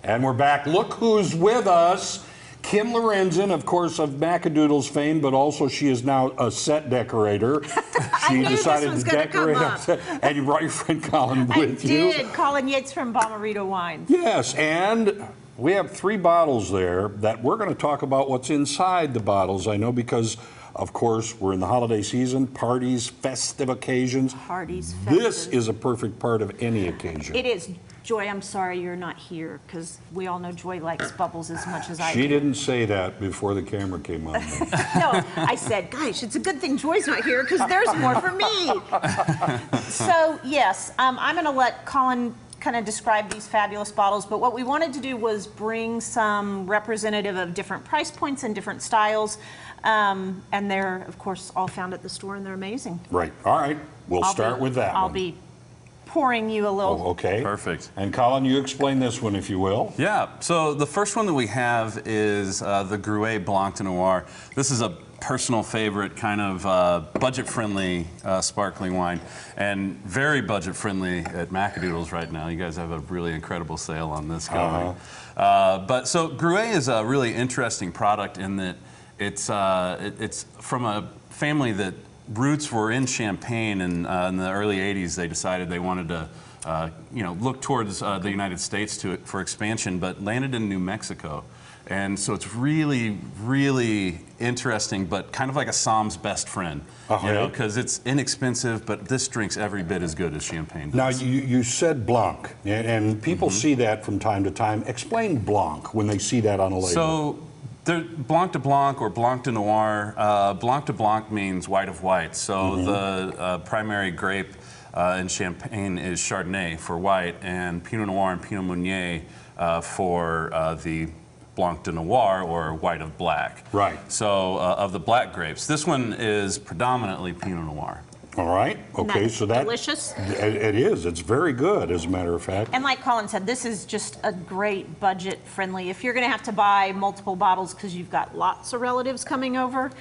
And we're back. Look who's with us. Kim Lorenzen, of course, of Macadoodles fame, but also she is now a set decorator. She decided to decorate a set, and you brought your friend Colin with you. I did. Colin Yates from Bomarito Wines. Yes, and we have 3 bottles there that we're going to talk about what's inside the bottles. I know because, of course, we're in the holiday season, parties, festive occasions. Parties, festive. This is a perfect part of any occasion. It is. Joy, I'm sorry you're not here, because we all know Joy likes bubbles as much as I do. She didn't say that before the camera came on. No, I said, gosh, it's a good thing Joy's not here, because there's more for me. So, yes, I'm going to let Colin kind of describe these fabulous bottles, but what we wanted to do was bring some representative of different price points and different styles, and they're, of course, all found at the store, and they're amazing. Right. All right. We'll start with that I'll one. be pouring you a little. Oh, okay. Perfect. And Colin, you explain this one, if you will. Yeah, so the first one that we have is the Gruet Blanc de Noir. This is a personal favorite, kind of budget-friendly sparkling wine, and very budget-friendly at Macadoodles right now. You guys have a really incredible sale on this going. But so Gruet is a really interesting product in that it's from a family that roots were in Champagne, and in the early 80s they decided they wanted to look towards the United States for expansion, but landed in New Mexico. And so it's really, really interesting, but kind of like a Somm's best friend, you know, because it's inexpensive, but this drink's every bit as good as Champagne does. Now, you said Blanc, and people see that from time to time. Explain Blanc when they see that on a label. So, Blanc de Blanc or Blanc de Noir, Blanc de Blanc means white of white. So the primary grape in Champagne is Chardonnay for white, and Pinot Noir and Pinot Meunier for the Blanc de Noir, or white of black. Right. So of the black grapes. This one is predominantly Pinot Noir. All right. Okay, so that's delicious. It is. It's very good, as a matter of fact. And like Colin said, this is just a great budget-friendly. If you're going to have to buy multiple bottles because you've got lots of relatives coming over,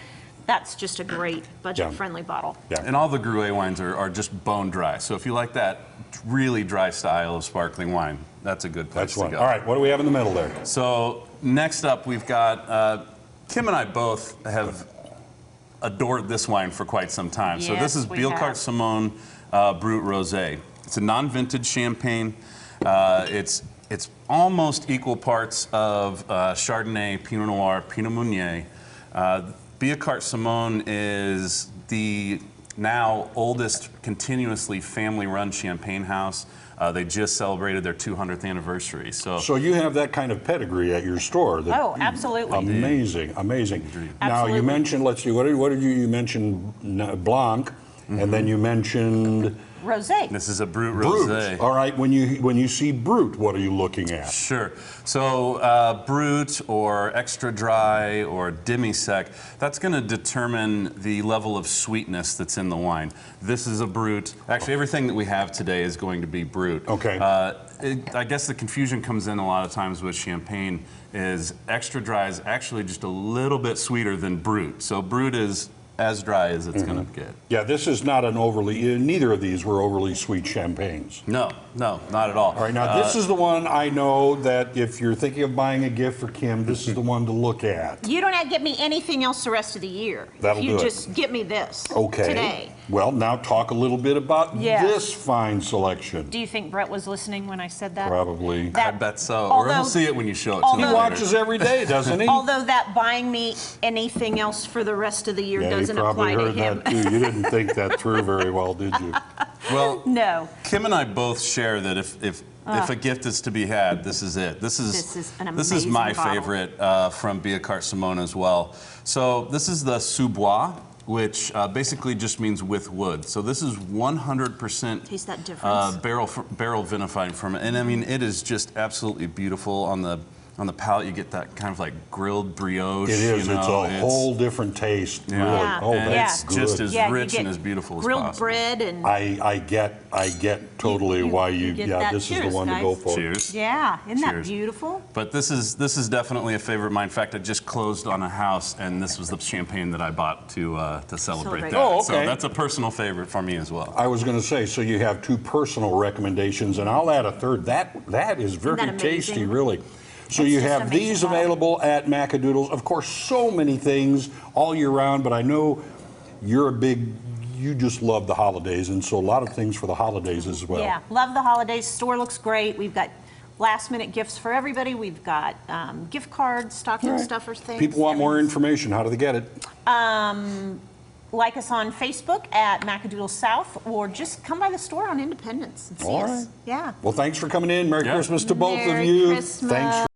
that's just a great budget-friendly bottle. Yeah. And all the Gruet wines are just bone dry. So if you like that really dry style of sparkling wine, that's a good place to go. All right, what do we have in the middle there? So next up, we've got, Kim and I both have adored this wine for quite some time. Yes, so this is Bielcart Simon Brut Rosé. It's a non-vintage champagne. It's almost equal parts of Chardonnay, Pinot Noir, Pinot Meunier. Bielcart Simon is the now oldest continuously family-run champagne house. They just celebrated their 200th anniversary. So you have that kind of pedigree at your store. Oh, absolutely. Amazing, amazing. Now, Absolutely. you mentioned, let's see, what did you mention? Blanc, and then you mentioned Rosé. this is a Brut Rosé. All right, when you see Brut, what are you looking at? Sure. So Brut or extra dry or demi-sec, that's going to determine the level of sweetness that's in the wine. This is a Brut. Actually, everything that we have today is going to be Brut. Okay. I guess the confusion comes in a lot of times with Champagne is extra dry is actually just a little bit sweeter than Brut. So Brut is as dry as it's going to get. Yeah, this is not an overly, neither of these were overly sweet champagnes. No, no, not at all. All right, now this is the one I know that if you're thinking of buying a gift for Kim, this is the one to look at. You don't have to get me anything else the rest of the year. That'll you do it. just get me this today. Well, now talk a little bit about this fine selection. Do you think Brett was listening when I said that? Probably. I bet so. Or he'll see it when you show it to him. He watches every day, doesn't he? Although that buying me anything else for the rest of the year doesn't apply to him. Yeah, he probably heard that too. You didn't think that through very well, did you? Well, no. Kim and I both share that if a gift is to be had, this is it. This is an amazing this is my bottle. favorite from Bielcart Simon as well. So this is the Sous Bois, which basically just means with wood. So this is 100% Taste that difference. barrel vinified from it, and I mean it is just absolutely beautiful on the on the palate, you get that kind of like grilled brioche. It is. You It's know, a whole different taste. Yeah. Really. Yeah. Oh, and that's it's good. just as you rich get and as beautiful as grilled possible. bread and I get totally why you get yeah, that. this is Cheers, the one to guys. go for. Cheers. yeah, isn't that Cheers. beautiful? But this is definitely a favorite of mine. In fact, I just closed on a house, and this was the champagne that I bought to celebrate Celebrate. that. Oh, So okay. that's a personal favorite for me as well. I was going to say, so you have 2 personal recommendations, and I'll add a third. That is very that tasty, amazing? really. So That's you just have amazing these bottle. available at Macadoodles. Of course, so many things all year round, but I know you just love the holidays, and so a lot of things for the holidays as well. Yeah, love the holidays. Store looks great. We've got last-minute gifts for everybody. We've got gift cards, stocking stuffers, things. People want more information. How do they get it? Like us on Facebook at Macadoodles South, or just come by the store on Independence and see All us. right. Yeah. Well, thanks for coming in. Merry Yeah. Christmas to both of Merry you. Christmas. Thanks for